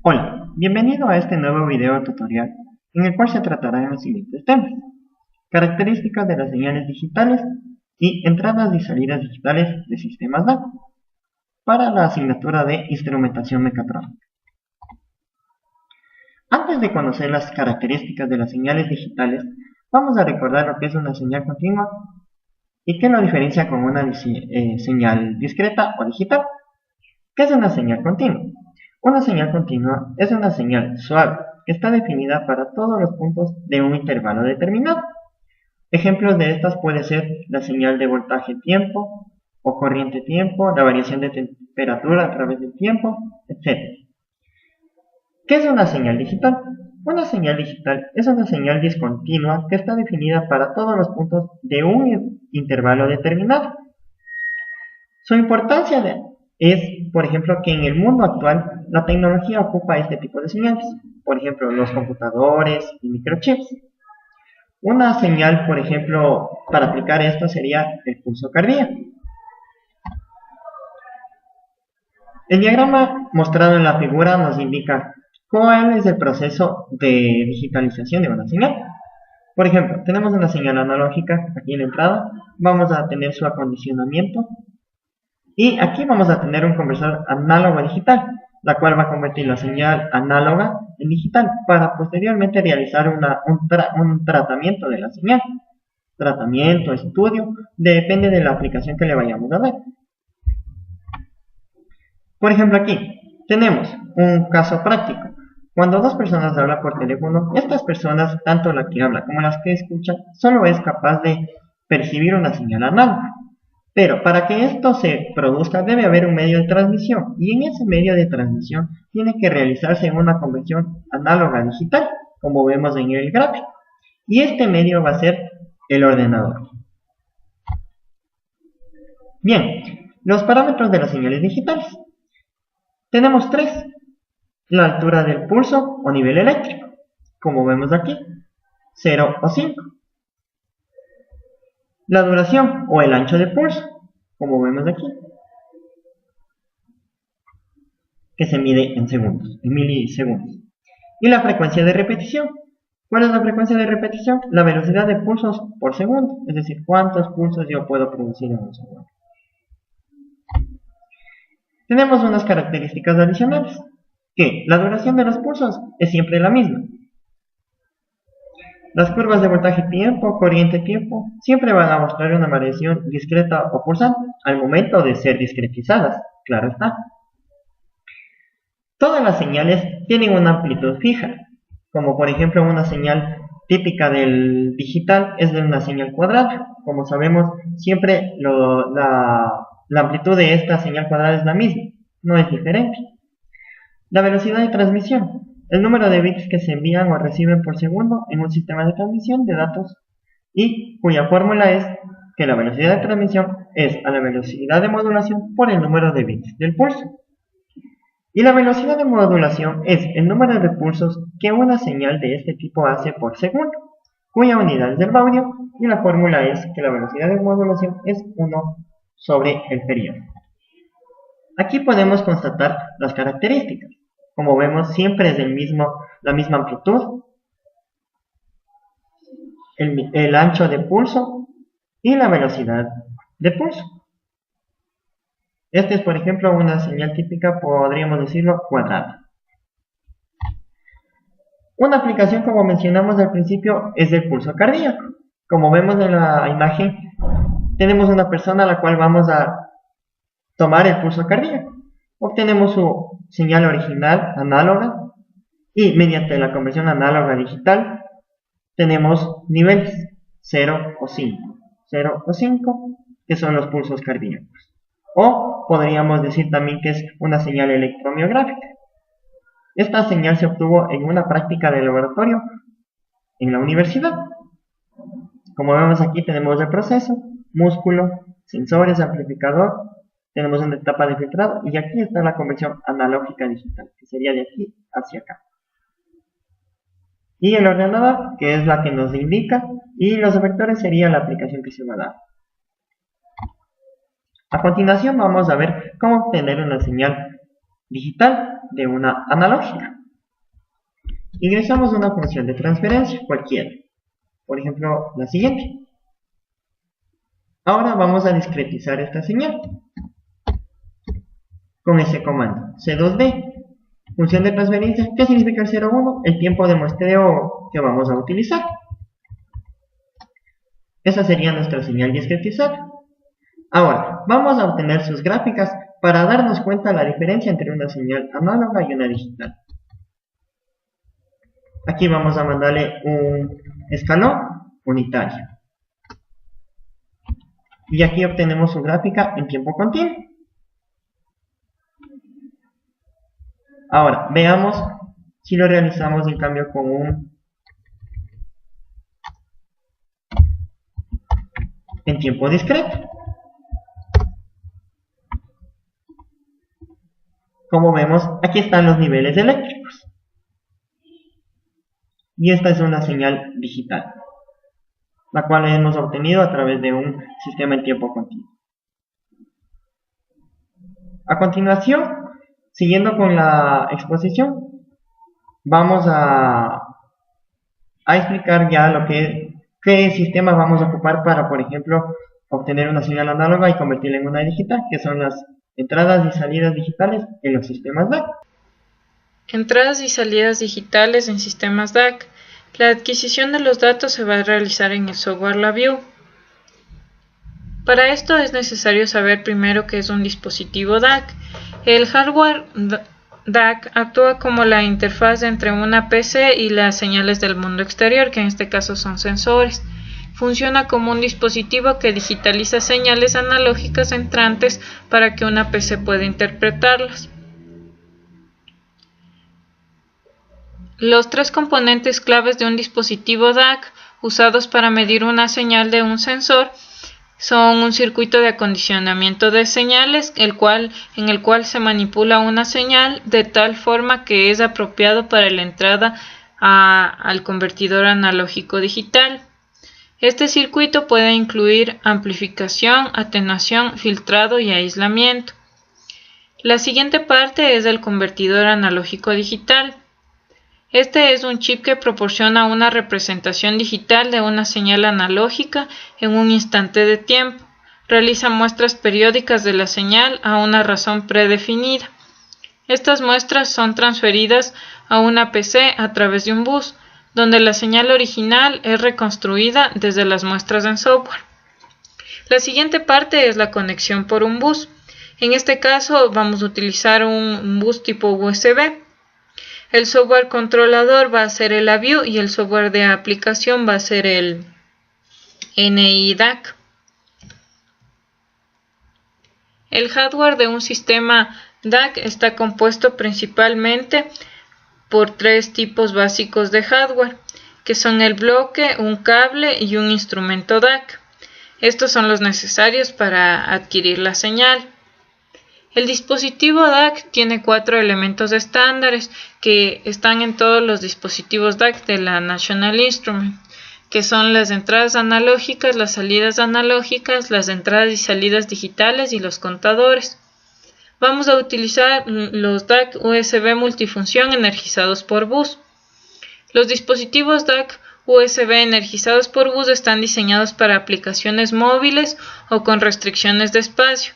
Hola, bienvenido a este nuevo video tutorial en el cual se tratarán los siguientes temas: características de las señales digitales y entradas y salidas digitales de sistemas DAC para la asignatura de instrumentación mecatrónica. Antes de conocer las características de las señales digitales, vamos a recordar lo que es una señal continua y qué lo diferencia con una señal discreta o digital. ¿Qué es una señal continua? Una señal continua es una señal suave que está definida para todos los puntos de un intervalo determinado. Ejemplos de estas puede ser la señal de voltaje-tiempo o corriente-tiempo, la variación de temperatura a través del tiempo, etc. ¿Qué es una señal digital? Una señal digital es una señal discontinua que está definida para todos los puntos de un intervalo determinado. Su importancia es, por ejemplo, que en el mundo actual la tecnología ocupa este tipo de señales, por ejemplo, los computadores y microchips. Una señal, por ejemplo, para aplicar esto sería el pulso cardíaco. El diagrama mostrado en la figura nos indica cuál es el proceso de digitalización de una señal. Por ejemplo, tenemos una señal analógica aquí en la entrada, vamos a tener su acondicionamiento. Y aquí vamos a tener un conversor análogo a digital, la cual va a convertir la señal análoga en digital para posteriormente realizar un tratamiento de la señal. Tratamiento, estudio, depende de la aplicación que le vayamos a dar. Por ejemplo, aquí tenemos un caso práctico. Cuando dos personas hablan por teléfono, estas personas, tanto la que habla como las que escuchan, solo es capaz de percibir una señal análoga. Pero para que esto se produzca debe haber un medio de transmisión, y en ese medio de transmisión tiene que realizarse una conversión análoga a digital, como vemos en el gráfico. Y este medio va a ser el ordenador. Bien, los parámetros de las señales digitales. Tenemos tres: la altura del pulso o nivel eléctrico, como vemos aquí, 0 o 5. La duración o el ancho de pulso, como vemos aquí, que se mide en segundos, en milisegundos. Y la frecuencia de repetición. ¿Cuál es la frecuencia de repetición? La velocidad de pulsos por segundo, es decir, cuántos pulsos yo puedo producir en un segundo. Tenemos unas características adicionales, que la duración de los pulsos es siempre la misma. Las curvas de voltaje-tiempo, corriente-tiempo, siempre van a mostrar una variación discreta o pulsante al momento de ser discretizadas, claro está. Todas las señales tienen una amplitud fija, como por ejemplo una señal típica del digital es de una señal cuadrada. Como sabemos, siempre la amplitud de esta señal cuadrada es la misma, no es diferente. La velocidad de transmisión. El número de bits que se envían o reciben por segundo en un sistema de transmisión de datos, y cuya fórmula es que la velocidad de transmisión es a la velocidad de modulación por el número de bits del pulso. Y la velocidad de modulación es el número de pulsos que una señal de este tipo hace por segundo, cuya unidad es el baudio, y la fórmula es que la velocidad de modulación es 1 sobre el periodo. Aquí podemos constatar las características. Como vemos, siempre es la misma amplitud, el ancho de pulso y la velocidad de pulso. Esta es, por ejemplo, una señal típica, podríamos decirlo, cuadrada. Una aplicación, como mencionamos al principio, es el pulso cardíaco. Como vemos en la imagen, tenemos una persona a la cual vamos a tomar el pulso cardíaco. Obtenemos su señal original análoga y mediante la conversión análoga a digital tenemos niveles 0 o 5. 0 o 5, que son los pulsos cardíacos. O podríamos decir también que es una señal electromiográfica. Esta señal se obtuvo en una práctica de laboratorio en la universidad. Como vemos aquí tenemos el proceso, músculo, sensores, amplificador, tenemos una etapa de filtrado y aquí está la conversión analógica digital, que sería de aquí hacia acá. Y el ordenador, que es la que nos indica, y los efectores sería la aplicación que se va a dar. A continuación vamos a ver cómo obtener una señal digital de una analógica. Ingresamos una función de transferencia cualquiera, por ejemplo la siguiente. Ahora vamos a discretizar esta señal con ese comando C2D, función de transferencia. ¿Qué significa el 0,1? El tiempo de muestreo que vamos a utilizar. Esa sería nuestra señal discretizada. Ahora vamos a obtener sus gráficas para darnos cuenta de la diferencia entre una señal análoga y una digital. Aquí vamos a mandarle un escalón unitario. Y aquí obtenemos su gráfica en tiempo continuo. Ahora, veamos si lo realizamos en cambio con en tiempo discreto. Como vemos, aquí están los niveles eléctricos. Y esta es una señal digital, la cual hemos obtenido a través de un sistema en tiempo continuo. A continuación, siguiendo con la exposición, vamos a explicar ya qué sistema vamos a ocupar para, por ejemplo, obtener una señal análoga y convertirla en una digital, que son las entradas y salidas digitales en los sistemas DAC. Entradas y salidas digitales en sistemas DAC. La adquisición de los datos se va a realizar en el software LabVIEW. Para esto es necesario saber primero qué es un dispositivo DAC. El hardware DAC actúa como la interfaz entre una PC y las señales del mundo exterior, que en este caso son sensores. Funciona como un dispositivo que digitaliza señales analógicas entrantes para que una PC pueda interpretarlas. Los tres componentes claves de un dispositivo DAC usados para medir una señal de un sensor son un circuito de acondicionamiento de señales, en el cual se manipula una señal de tal forma que es apropiado para la entrada al convertidor analógico digital. Este circuito puede incluir amplificación, atenuación, filtrado y aislamiento. La siguiente parte es el convertidor analógico digital. Este es un chip que proporciona una representación digital de una señal analógica en un instante de tiempo. Realiza muestras periódicas de la señal a una razón predefinida. Estas muestras son transferidas a una PC a través de un bus, donde la señal original es reconstruida desde las muestras en software. La siguiente parte es la conexión por un bus. En este caso vamos a utilizar un bus tipo USB. El software controlador va a ser el LabVIEW y el software de aplicación va a ser el NI DAC. El hardware de un sistema DAC está compuesto principalmente por tres tipos básicos de hardware, que son el bloque, un cable y un instrumento DAC. Estos son los necesarios para adquirir la señal. El dispositivo DAC tiene 4 elementos estándares que están en todos los dispositivos DAC de la National Instruments, que son las entradas analógicas, las salidas analógicas, las entradas y salidas digitales y los contadores. Vamos a utilizar los DAC USB multifunción energizados por bus. Los dispositivos DAC USB energizados por bus están diseñados para aplicaciones móviles o con restricciones de espacio.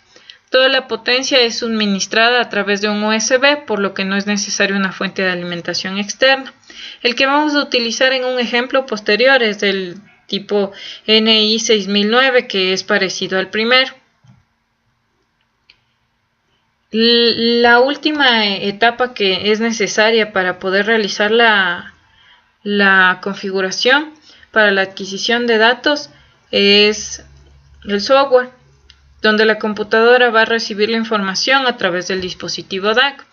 Toda la potencia es suministrada a través de un USB, por lo que no es necesaria una fuente de alimentación externa. El que vamos a utilizar en un ejemplo posterior es del tipo NI 6009, que es parecido al primero. La última etapa que es necesaria para poder realizar la configuración para la adquisición de datos es el software, donde la computadora va a recibir la información a través del dispositivo DAC.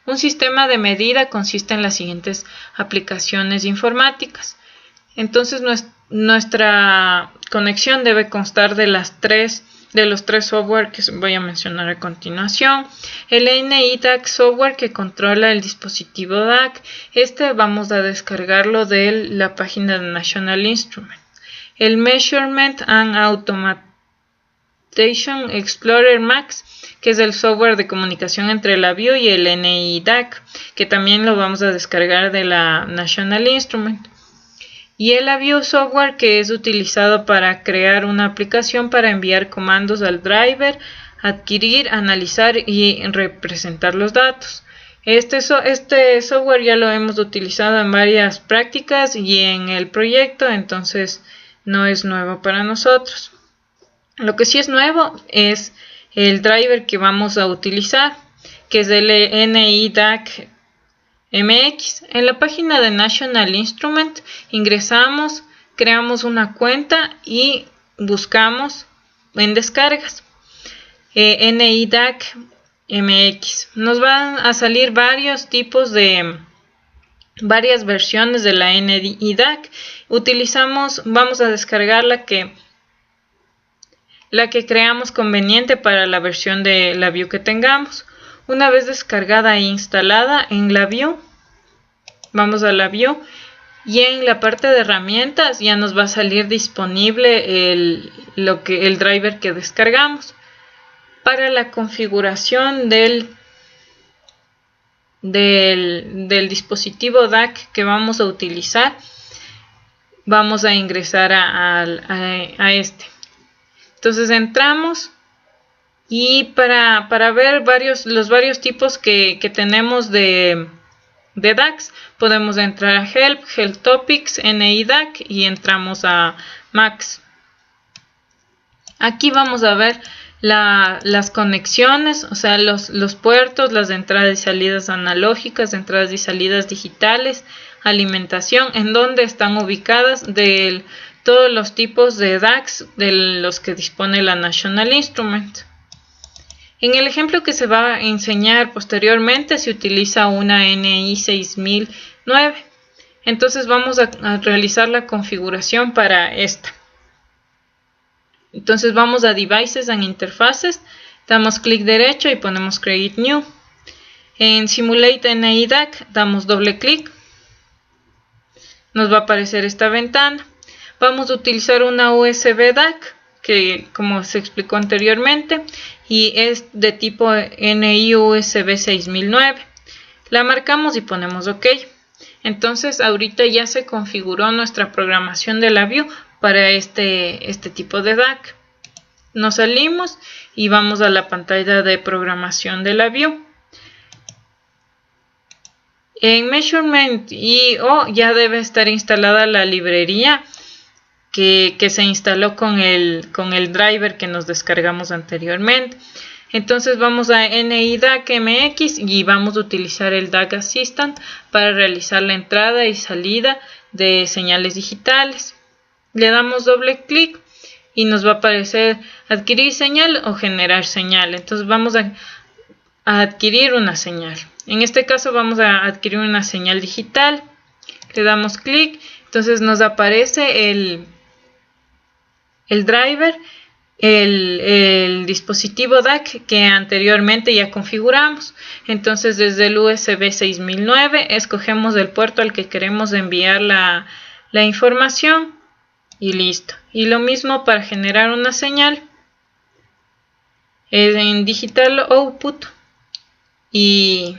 Un sistema de medida consiste en las siguientes aplicaciones informáticas. Entonces nuestra conexión debe constar de los tres software que voy a mencionar a continuación. El NI DAC software, que controla el dispositivo DAC. Vamos a descargarlo de la página de National Instruments. El Measurement and Automation Explorer Max, que es el software de comunicación entre la View y el NI DAC, que también lo vamos a descargar de la National Instrument. Y el View software, que es utilizado para crear una aplicación para enviar comandos al driver, adquirir, analizar y representar los datos. Este software ya lo hemos utilizado en varias prácticas y en el proyecto, entonces no es nuevo para nosotros. Lo que sí es nuevo es el driver que vamos a utilizar, que es el NI DAC MX. En la página de National Instrument ingresamos, creamos una cuenta y buscamos en descargas NI DAC MX. Nos van a salir varias versiones de la NI DAC. Vamos a descargar la que creamos conveniente para la versión de la View que tengamos. Una vez descargada e instalada en la View, vamos a la View y en la parte de herramientas ya nos va a salir disponible el driver que descargamos. Para la configuración del dispositivo DAC que vamos a utilizar, vamos a ingresar a este. Entonces entramos y para ver los varios tipos que tenemos de DACs, podemos entrar a Help Topics, NI DAC y entramos a Max. Aquí vamos a ver las conexiones, o sea, los puertos, las entradas y salidas analógicas, entradas y salidas digitales, alimentación, en donde están ubicadas de todos los tipos de DACs de los que dispone la National Instrument. En el ejemplo que se va a enseñar posteriormente se utiliza una NI 6009. Entonces vamos a realizar la configuración para esta. Entonces vamos a Devices and Interfaces, damos clic derecho y ponemos Create New. En Simulate NI DAC damos doble clic. Nos va a aparecer esta ventana. Vamos a utilizar una USB DAC, que como se explicó anteriormente, y es de tipo NI USB 6009. La marcamos y ponemos OK. Entonces ahorita ya se configuró nuestra programación de la View para este tipo de DAC. Nos salimos y vamos a la pantalla de programación de la View. En Measurement ya debe estar instalada la librería que se instaló con el driver que nos descargamos anteriormente. Entonces vamos a NI DAC MX y vamos a utilizar el DAC Assistant para realizar la entrada y salida de señales digitales. Le damos doble clic y nos va a aparecer adquirir señal o generar señal. Entonces vamos a adquirir una señal. En este caso vamos a adquirir una señal digital. Le damos clic. Entonces nos aparece el driver, el dispositivo DAC que anteriormente ya configuramos. Entonces desde el USB 6009 escogemos el puerto al que queremos enviar la información. Y listo. Y lo mismo para generar una señal en Digital Output y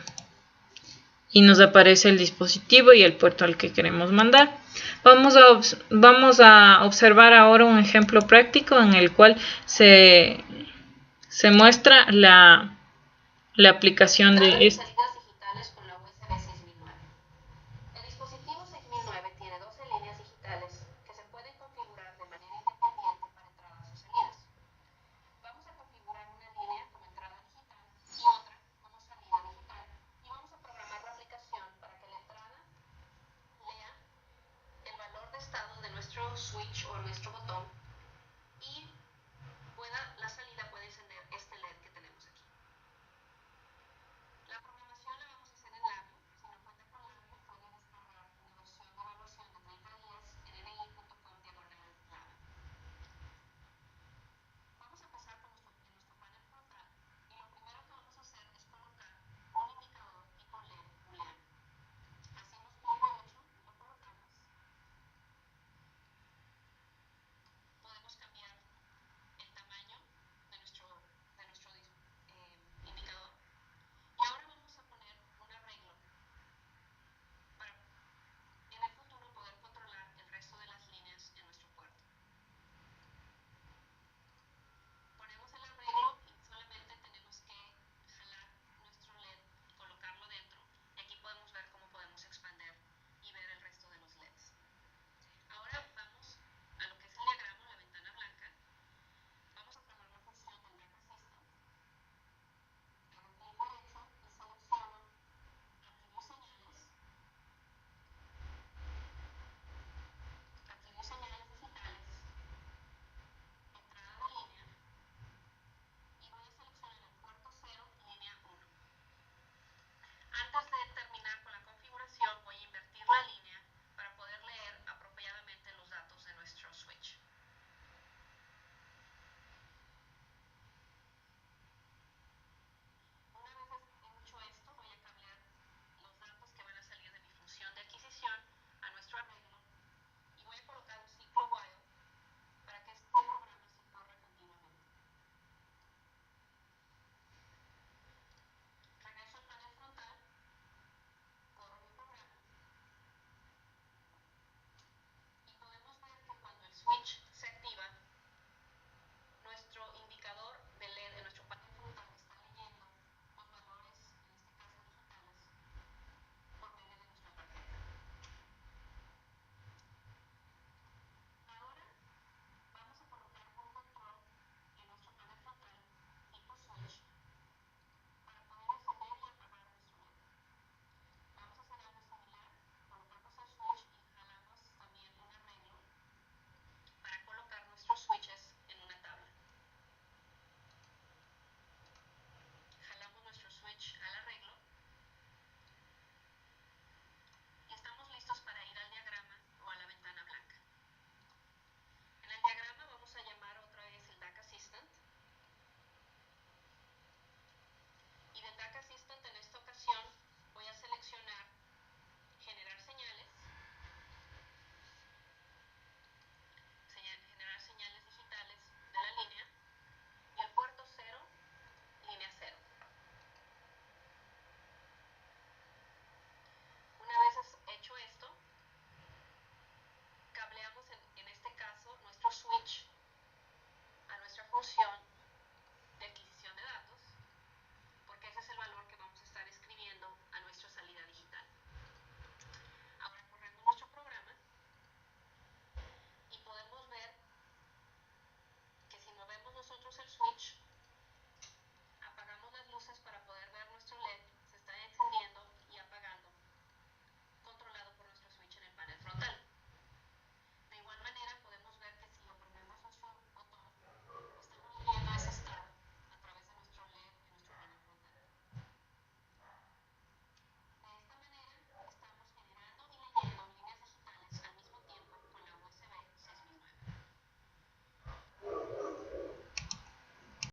nos aparece el dispositivo y el puerto al que queremos mandar. Vamos a observar ahora un ejemplo práctico en el cual se muestra la aplicación de este. Switch o nuestro botón